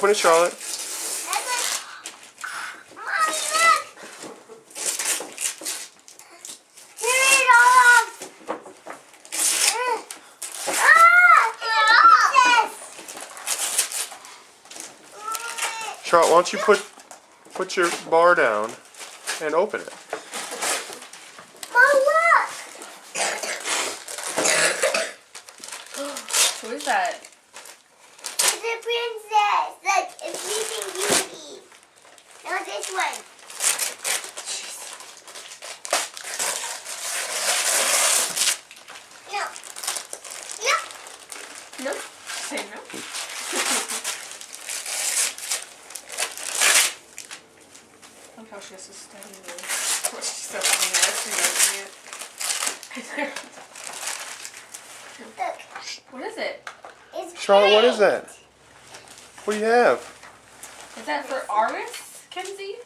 Open it, Charlotte. Mommy, look! Tear it all off! Charlotte, why don't you put your bar down and open it? Mom, look! Who is that? It's a princess. Look, it's Sleeping Beauty. No, this one. No. No. No. Say no. Look how she has to study this. What she's so funny. Look. What is it? It's Charlotte, what is pink. that? What do you have? Is that for artists, Kenzie?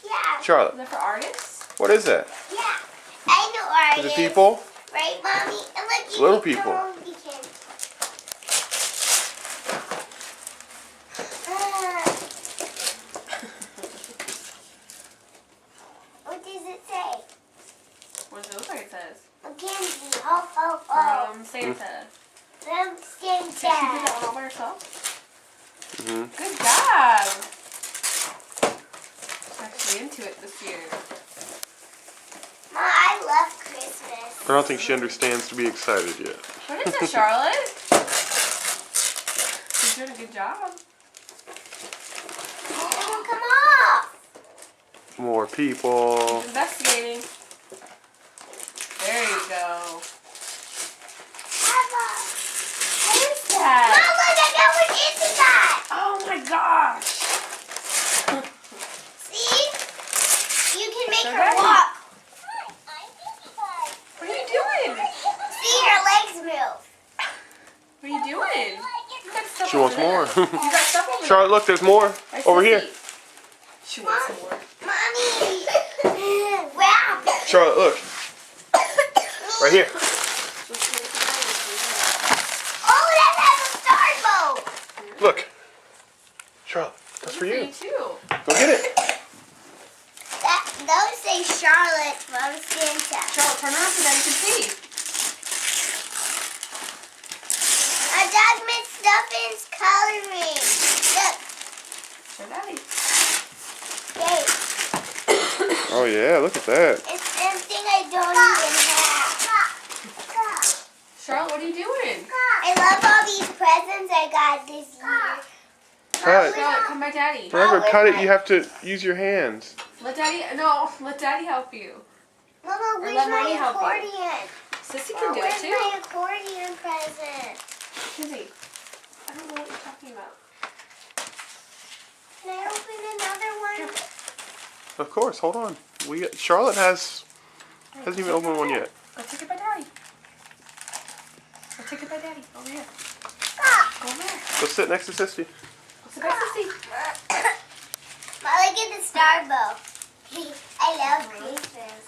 Yeah. Is Charlotte, that for artists? what is that? Yeah. I know Is artists. it people? Right, Mommy? And look, you Little can people. throw them again. What does it say? What does it look like it says? Mackenzie, ho, ho, ho. Santa. From Did she do that Santa. one all by herself? Mm-hmm. Good job! She's actually into it this year. Ma, I love Christmas. I don't think she understands to be excited yet. What is it, Charlotte? She's doing a good job. Oh, come off. More people. Investigating. There you go. Papa. What is Mom, that? look, I got one into that. Oh my gosh! See? You can make So her Daddy. walk. What are you doing? See, her legs move. What are you doing? You got stuff She wants over there. more. You got stuff over Charlotte, look, there's more there. over here. She wants some more. Mommy. Wow. Charlotte, look. Right here. Oh, that has a star boat. Look. Charlotte, that's for you. Me too. Go get it. Those say Charlotte from Santa. Charlotte, turn around so that you can see. That's Miss Stuffin's coloring. Look, Show Daddy. hey, Oh, yeah, look at that. it's something I don't even have. Charlotte, what are you doing? I love all these presents I got this year. Cut. Charlotte, come by Daddy. Remember, cut it, you have to use your hands. Let Daddy help you. Mama, Or where's let my Mommy help you. accordion? Sissy Mama, can do it where's too. my accordion present? Kenzie, I don't know what you're talking about. Can I open another one? Of course, hold on. Charlotte hasn't even opened one yet. Go take it by Daddy. Go take it by Daddy. Over here. Ah, Go over there. Go sit next to Sissy. Go sit by Sissy. Ma, look at the star bow. I love Christmas.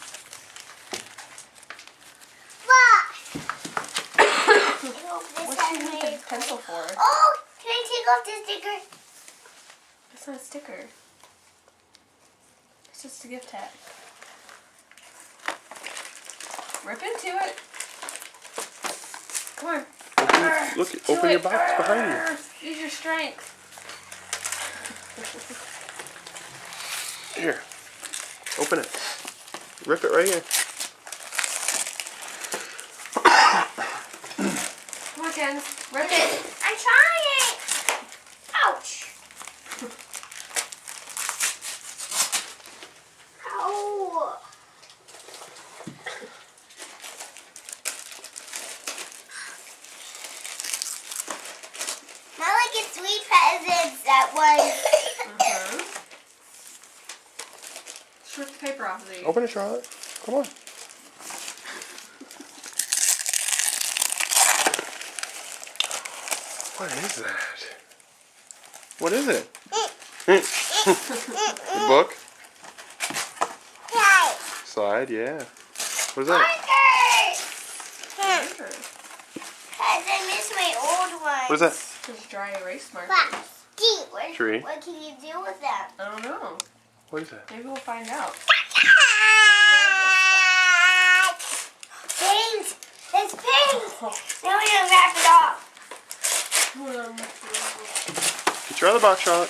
Look! I hope this What's has she need my the pencil for? Oh, can I take off the sticker? It's not a sticker. It's just a gift tag. Rip into it. Come on. Look, Do open your it. box behind you. Use your strength. Here. Open it. Rip it right here. Come on, Ken. Rip it. I'm trying. Ouch. Ow. Not like it's sweet presents that was. Strip the paper off of these. Open it, Charlotte. Come on. What is that? What is it? The book? Right. Slide, yeah. What is that? Markers. Cause I miss my old ones. What is that? Just dry erase markers. Black. Deep. tree. What can you do with them? I don't know. What is that? Maybe we'll find out. Paint! It's paint! Now we're gonna wrap it off. Get your other box, Charlotte.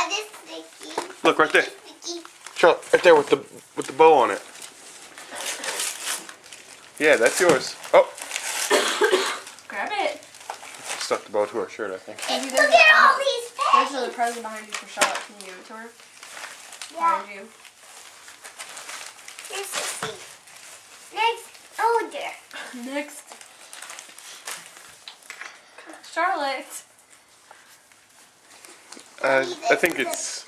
This sticky. Look right there. Sticky. Charlotte, right there with the bow on it. Yeah, that's yours. Oh, Grab it. stuck the bow to her shirt, I think. Maybe Look at all these There's paints. another present behind you for Charlotte. Can you give it to her? Yeah. Behind you. Here's Sissy. Next. Oh dear. Next. Charlotte. I think it's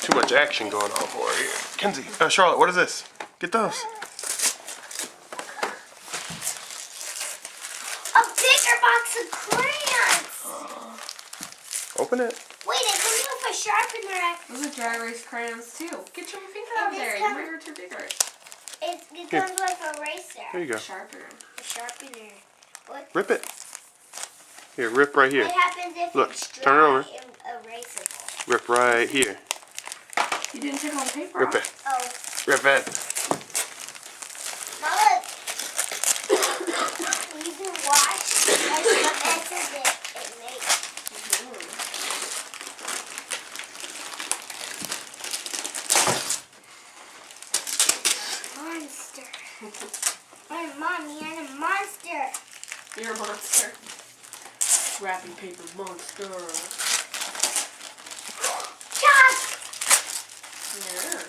too much action going on for her here. Kenzie, Charlotte, what is this? Get those. A bigger box of crayons. Open it. Wait, it comes with a sharpener. Those are dry erase crayons too. Get your finger out And there. this Your comes- fingers are too bigger. It Here. comes with a eraser. Here you go. Sharpener. A sharpener. What? Rip it. Here, rip right here. What happens if Look, it's dry turn it over. and erasable? Rip right here. You didn't take all the paper Rip off. it. Oh, Rip it. now look. You can watch as the messes it makes. Monster. My mommy and a monster. You're a monster. Wrapping paper monster. Chuck! Yeah.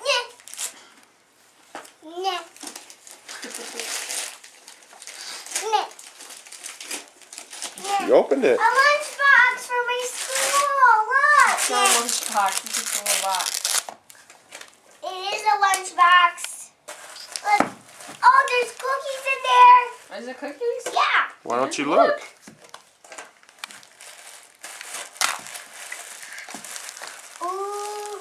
Nyeh. Nyeh. Nyeh. Nyeh. You opened it. A lunchbox for my school. Look. It's not a lunchbox. It's just a little box. It is a lunchbox. Look. Oh, there's cookies in there. Is it cookies? Yeah. Why don't you look? Ooh.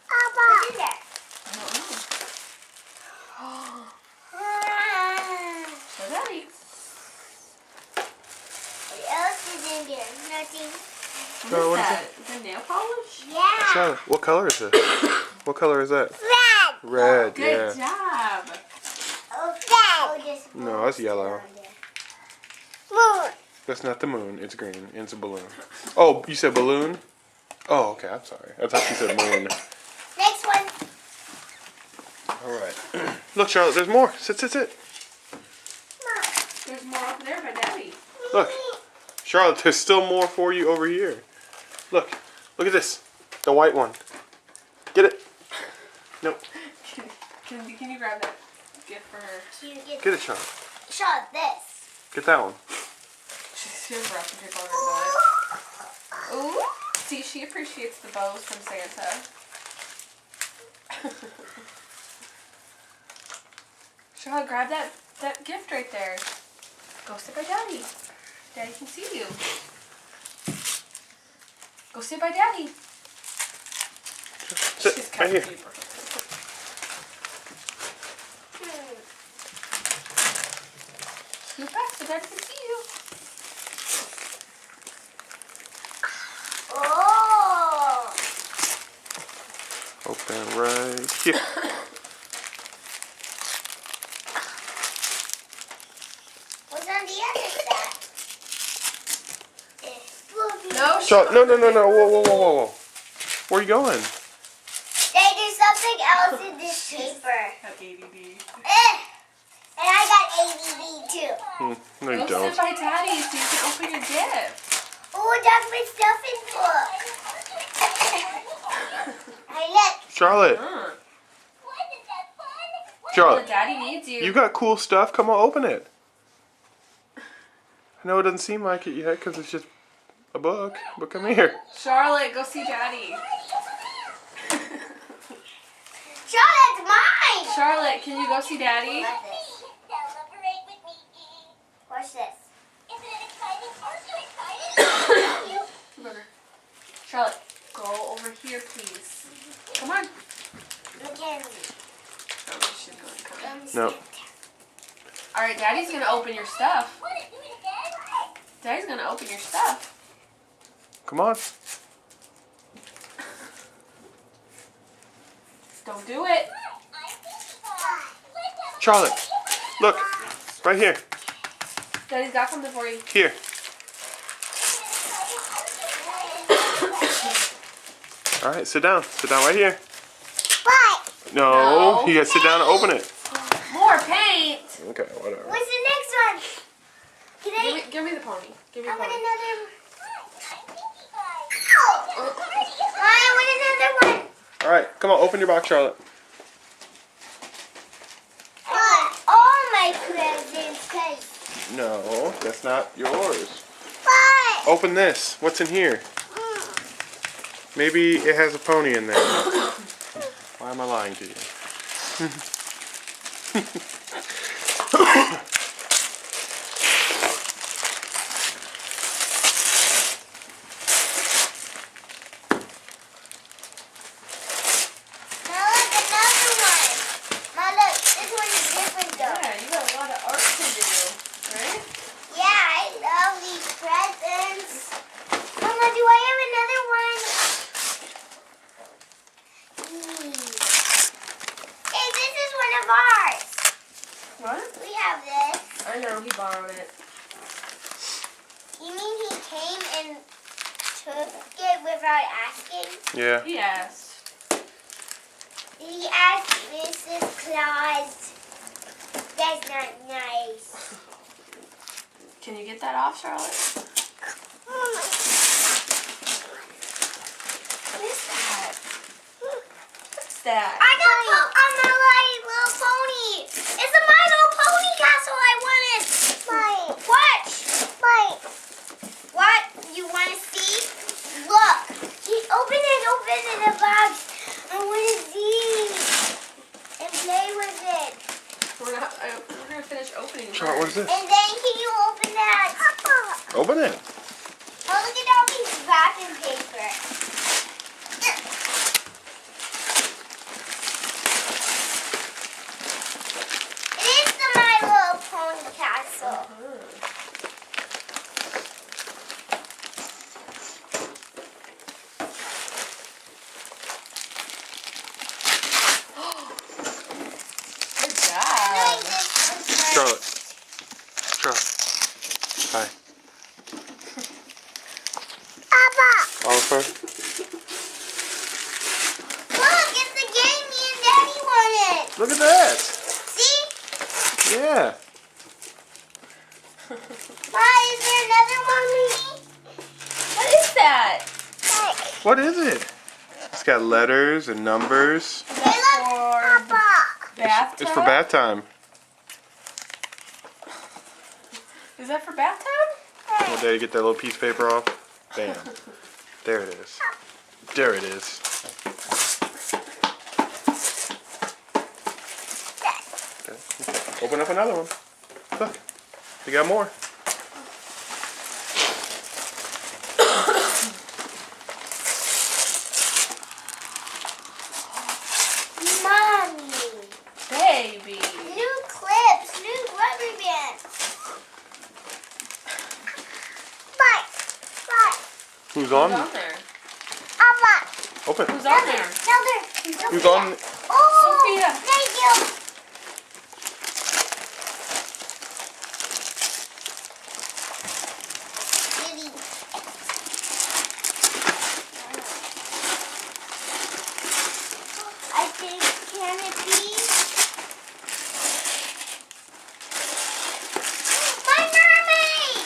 Papa. What's in there? I don't know. Ah. So Daddy. What else is in there? Nothing. What Charlotte, is what is that? Is that nail polish? Yeah. Charlotte, what color is it? What color is that? Red. Red, Good yeah. job. Oh, red. No, that's yellow. Moon. That's not the moon. It's green. It's a balloon. Oh, you said balloon? Oh, okay. I'm sorry. I thought you said moon. Next one. All right. Look, Charlotte, there's more. Sit, sit, sit. There's more up there by Daddy. Look. Charlotte, there's still more for you over here. Look. Look at this. The white one. Get it. Nope. Can you grab that gift for her? Get it, Charlotte. Shot this. Get that one. She's wrapping paper on her butt. Ooh. See, she appreciates the bows from Santa. Charlotte, grab that gift right there. Go sit by Daddy. Daddy can see you. Go sit by Daddy. She's Sit got right here. paper. Scoot back so Daddy can see you. Oh. Open right here. What's on the other side? No, Charlotte, no. Whoa. Where are you going? Hey, there's something else in this paper. Have ADD. And I got ADD too. No, you Go don't. sit by Daddy so you can open your gift. Oh, that's my stuffing book. Hey, look. Charlotte. Huh. Charlotte, Daddy needs you. you got cool stuff. Come on, open it. I know it doesn't seem like it yet because it's just a book, but come here. Charlotte, go see Daddy. Charlotte's mine. Charlotte, can you go see Daddy? Watch this. Charlotte, go over here, please. Come on. Mackenzie. Oh, she's going to come. No. All right, Daddy's gonna open your stuff. Daddy's gonna open your stuff. Come on. Don't do it. Charlotte, look. Right here. Daddy's got something for you. Here. All right, sit down. Sit down right here. What? No, No. you gotta sit down and open it. More paint. Okay, whatever. What's the next one? Can I? Give me the pony. Give me I the want pony. another. I want another one. All right, come on, open your box, Charlotte. All my presents, cause No, that's not yours. what? Open this. What's in here? Maybe it has a pony in there. Why am I lying to you? Now look, another one. Now look, this one is different though. Yeah, you got a lot of art to do, right? Yeah, I love these presents. Mama, do I have another one? Hey, this is one of ours. What? We have this. I know, he borrowed it. You mean he came and took it without asking? Yeah. He asked. He asked Mrs. Claus. That's not nice. Can you get that off, Charlotte? What is that? What's that? I got on my Little Pony. It's a My Little Pony castle I wanted. Watch. What? You want to see? Look. Open it, the box. I want to see and play with it. We're gonna finish opening. Charlotte, what is first. this? And then can you open that? Open it. Oh, look at all these wrapping paper. It is the My Little Pony castle. Good job. Charlotte. Charlotte. Hi. Papa, Oliver. look, it's the game me and Daddy wanted. Look at that. See? Yeah. Ma, is there another one, maybe? What is that? What is it? It's got letters and numbers. Is that for Papa. bathtub? It's for bath time. Is that for bathtub? Well, Daddy, get that little piece of paper off. Bam. There it is. There it is. Okay. Open up another one. Look. You got more. Mommy. Baby. New clips, new rubber bands. But. Who's Who's on? on there? Papa. Open. Who's on there? Who's on? Oh, Sophia. thank you. Kitty. I think, can it be? My mermaid!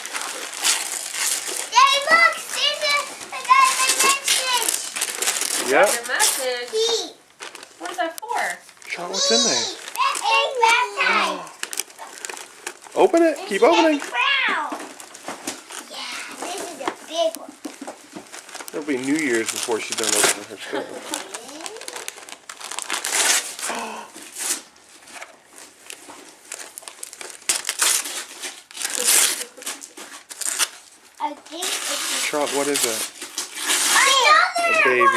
Daddy, look! There's a guy message. Yep. Your message. He. What is that for? Charlotte, what's in there? Baptized. Open it. Keep opening. Crown. Yeah, this is a big one. It'll be New Year's before she's done opening her stuff. I think it's Charlotte, what is that? another A baby. one.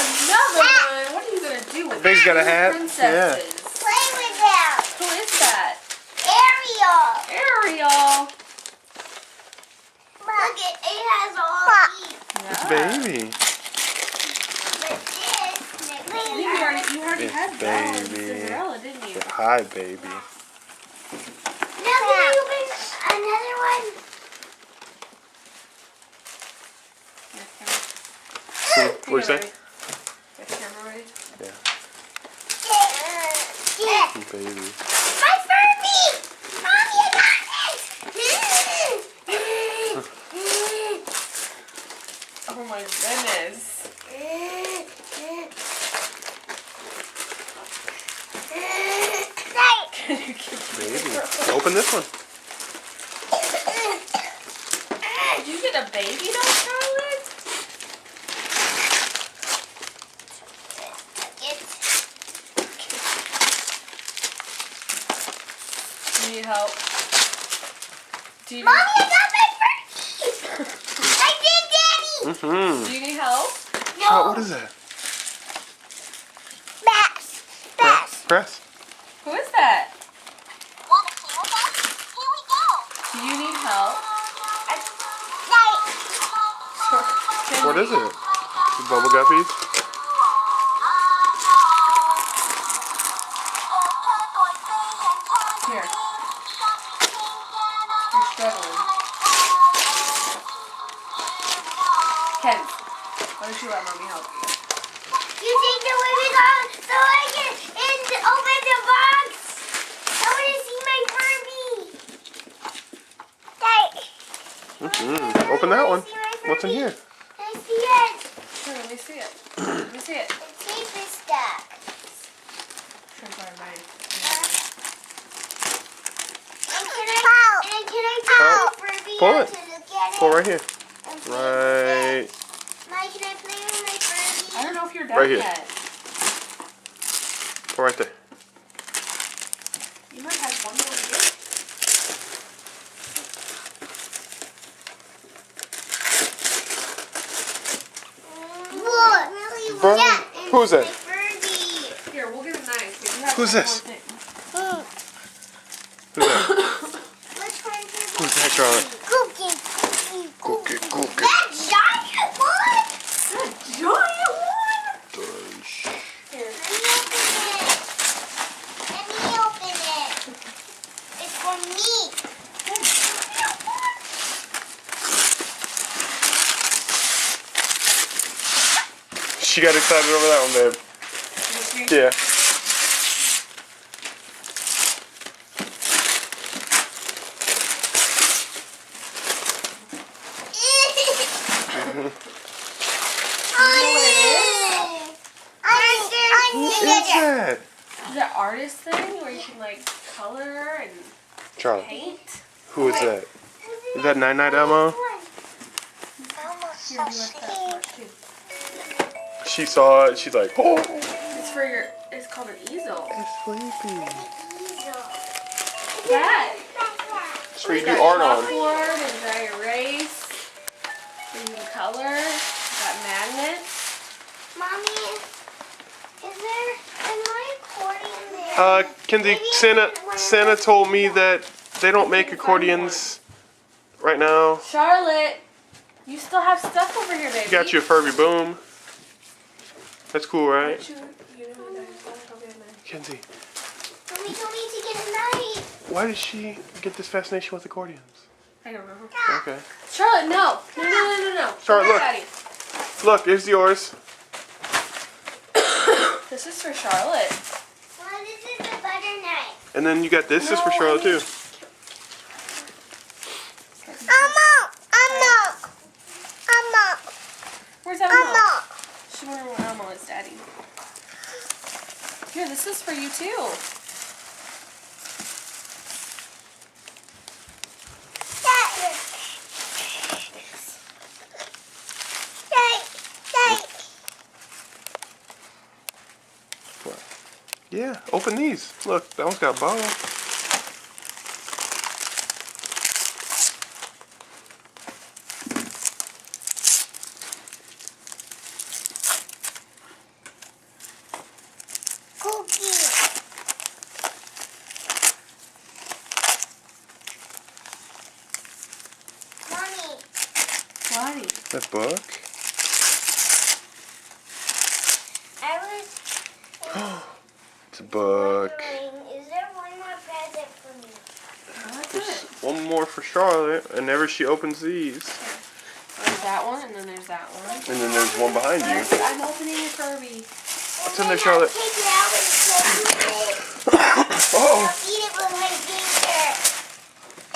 Another one. What are you gonna do with Baby's got a two hat? princesses? Play with them. Who is that? Ariel. Ariel. up. baby. But this I think you already It's had Belle and baby. Cinderella, didn't you? Hi, baby. Now can I open another one? What do you say? Got the camera ready? Yeah. Baby. My Furby! Mommy, I got it! Oh my goodness. Can you give me Baby. Open this one. Did you get a baby doll, Charlotte? Do you need help? Do you Mommy, I got my Furby! I did, Daddy! Mm-hmm. do you need help? Oh, what is that? Bass! Press. Who is that? Wanna play with us? Here we go! Do you need help? What is it? The bubble guppies? Here. You're struggling. Ken, why don't you let mommy help you? You take the baby doll so I can open the box! I want to see my Furby! Mm-hmm. Open that one. What's in here? I see it! Sure, let me see it. Let me see it. The tape is stuck. Sure, sorry, mine. And can I take the Furby Pull out it. to look at it? Pull right here. And play with Right. it? Mike, can I play with my Furby? I don't know if you're done Right here. yet. Pull right there. You might have one more to get. Look! Bro, Yeah, who's and that? my Furby. Here, we'll get a knife. But you have Who's one this? more thing. Who's that? Which one's your Who's that, Charlotte? Cookie, cookie, Cookie, cookie. That giant one? That giant one! Here. Let me open it. It's for me. She got excited over that one, babe. Can you see? Yeah. Who is that? Is that artist thing where you can like color and Charlotte. paint? Who is that? Is that Night Night Elmo? Here, you like that part too. She saw it. She's like, oh. It's for your. It's called an easel. It's sleepy. That. So you do art on. Chalkboard and dry erase. And you can color. Got magnets. Mommy, is my accordion there? Kenzie, Santa told me that they don't make accordions right now. Charlotte, you still have stuff over here, baby. You got you a Furby Boom. That's cool, right? Kenzie, Mommy told me to get a knife. why did she get this fascination with accordions? I don't know. Okay. Charlotte, no. No. Charlotte, look. Daddy. Look, here's yours. This is for Charlotte. Well, this is the butter knife. And then you got this is for No, Charlotte I mean- too. Where's Elmo? She wonder where Elmo is, Daddy. Here, this is for you too. What? Yeah, open these. Look, that one's got a bottle. Daddy. That book. It's a book. Is there one more present for me? That's There's it. one more for Charlotte, and whenever she opens these. There's that one, and then there's that one. And then there's one behind you. I'm opening a Furby. What's in there, Charlotte? Take it out and take it. Oh, I'll eat it with my finger.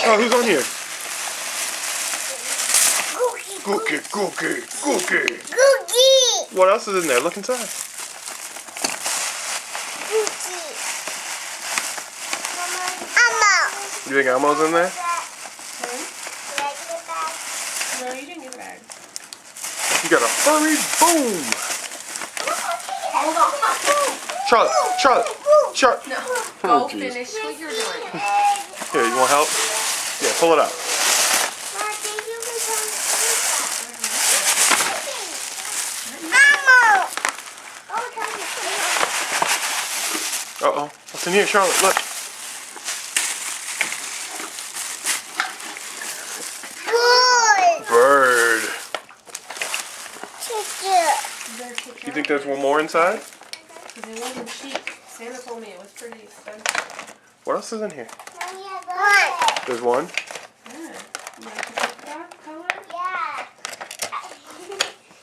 Charlotte, who's on here? Cookie. Cookie, cookie, cookie. Cookie. What else is in there? Look inside. Cookie. Mama. You think Elmo's in there? Did I get it back? No, you didn't get the bag. You got a furry boom. Hold on. Charlotte, Charlotte, Charlotte. No. Oh, Go jeez. finish what you're doing. Here, you want help? Yeah, pull it out. Mama, thank you for telling me. Mama. Oh, tell me. Uh-oh. What's in here, Charlotte? Look. Good. Bird. Chicken. You think there's one more inside? Because it wasn't cheap. Santa told me it was pretty expensive. What else is in here? One. There's one. Yeah. You like the polka color? Yeah.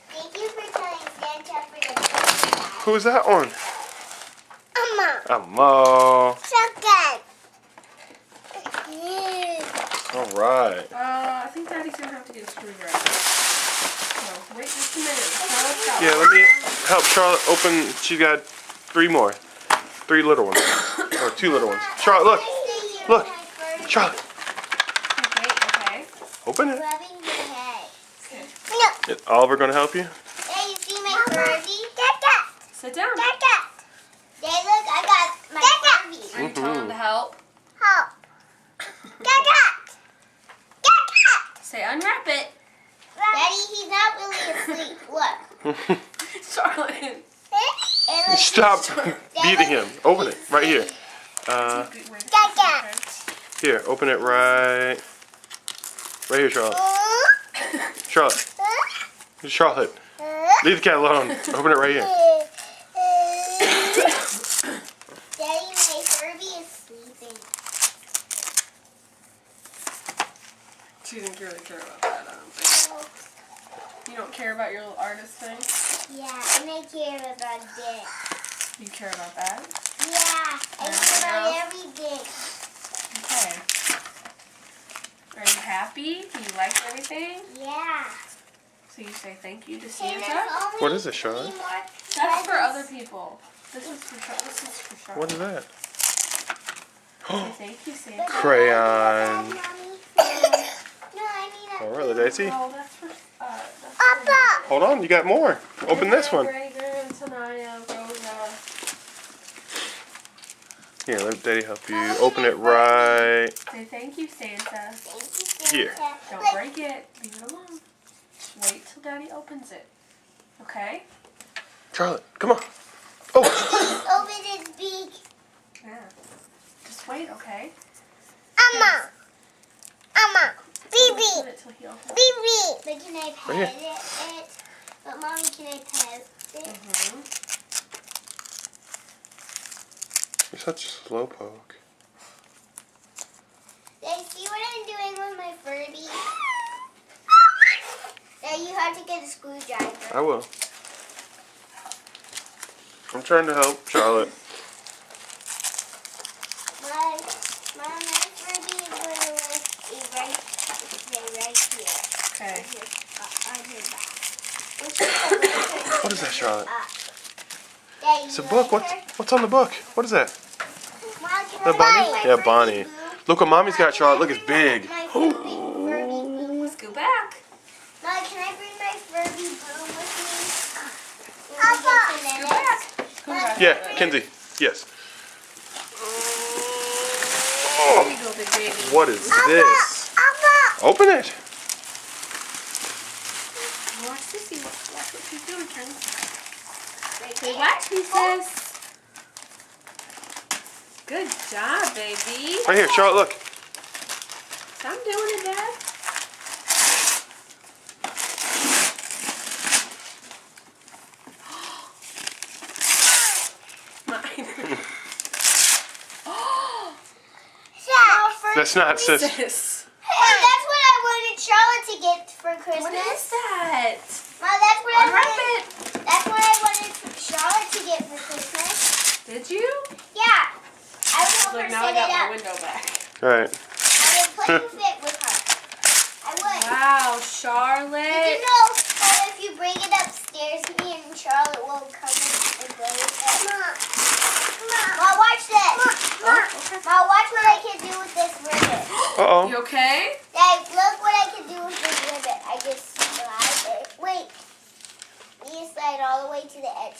Thank you for telling Santa for the Who's that one? Mama. Mo. Chicken. All right. I think Daddy's gonna have to get a screwdriver. So, wait just a minute. Yeah, let me help Charlotte open. She got 3 more. 3 little ones. Or 2 little ones. Charlotte, look. Look. Charlotte, Okay. open it. Rubbing your head. Okay. Is Oliver going to help you? Hey, you see my Furby? Dada. Sit down. Dada. Hey, look, I got my Furby. Are you telling him to help? Help. Dada. Dada. Say unwrap it. Daddy, he's not really asleep. Look. Charlotte. Hey, look. Stop beating him. Open it right here. Dada. Here, open it right here, Charlotte. Charlotte. Charlotte. Leave the cat alone. Open it right here. Daddy, my Furby is sleeping. She didn't really care about that, I don't think. You don't care about your little artist thing? Yeah, and I care about this. You care about that? Yeah, I care about everything. Okay. Are you happy? Do you like everything? Yeah. So you say thank you to Hey, Santa? there's only What is it, Charlotte? 3 more That's for presents. other people. This is for Charlotte. What is that? Say thank you, Santa. Crayon. No, I mean Oh, really, Daisy? Oh, that's for that's Papa. Hold on, you got more. Open this one. Reagan, Tanaya, Rosa. Here, let Daddy help you. Open it right Say thank you, Santa. Thank you, Santa. here. Don't Look, break it. Leave it alone. Wait till Daddy opens it. Okay? Charlotte, come on. Oh, open his beak. Yeah. Just wait, okay? Amma. Amma. Leave Baby. it till he opens it. Baby. But can I pet Right here. it? But mommy, can I pet it? Mm-hmm. you're such a slowpoke. They see what I'm doing with my Furby? Now you have to get a screwdriver. I will. I'm trying to help Charlotte. My Furby is going to stay right here. Okay. On his back. What is that, Charlotte? Daddy, It's a you book. like her? What's on the book? What is that? Mom, can That I Bonnie? bring my Yeah, Furby Bonnie. boo? Look what Mommy's got, Charlotte. Look, it's big. My Furby boo. Let's go back. Mom, can I bring my Furby boo with me? Go Papa. back. Go back. Yeah, Kenzie. Yes. There you go, big baby. What is this? Papa. Open it. Watch Sissy. Watch what she's doing, Ken. Say watch me, sis. Good job, baby. Right here, Charlotte. Look. I'm doing it, Dad. That's not sis. Sis. Hey, that's what I wanted Charlotte to get for Christmas. What is that? Mom, that's what I Unwrap wanted. it. That's what I wanted Charlotte to get for Christmas. Did you? Yeah. I will help her Look, now I set got it my up. window back. Alright. I would play with it with her. I would. Wow, Did Charlotte. you know that if you bring it upstairs, me and Charlotte will come and play with it? Mom, watch this. Oh, okay. Mom, watch what I can do with this ribbon. Uh-oh. You okay? Dad, look what I can do with this ribbon. I just slide it. Wait. You slide all the way to the edge.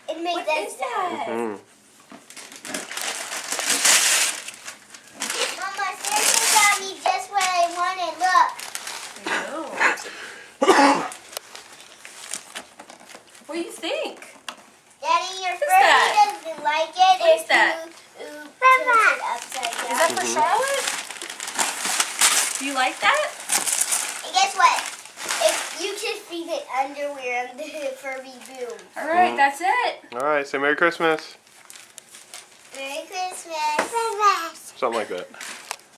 It makes What that is sound. that? Mm. Mama, Santa got me just what I wanted. Look. I know. What do you think? Daddy, your What's Furby that? doesn't like it What is if that? you tilt it upside down. Is that for Charlotte? Do you like that? And guess what? If you can see the underwear on the Furby boom. All right, that's it. Alright, say Merry Christmas. Merry Christmas. Something like that.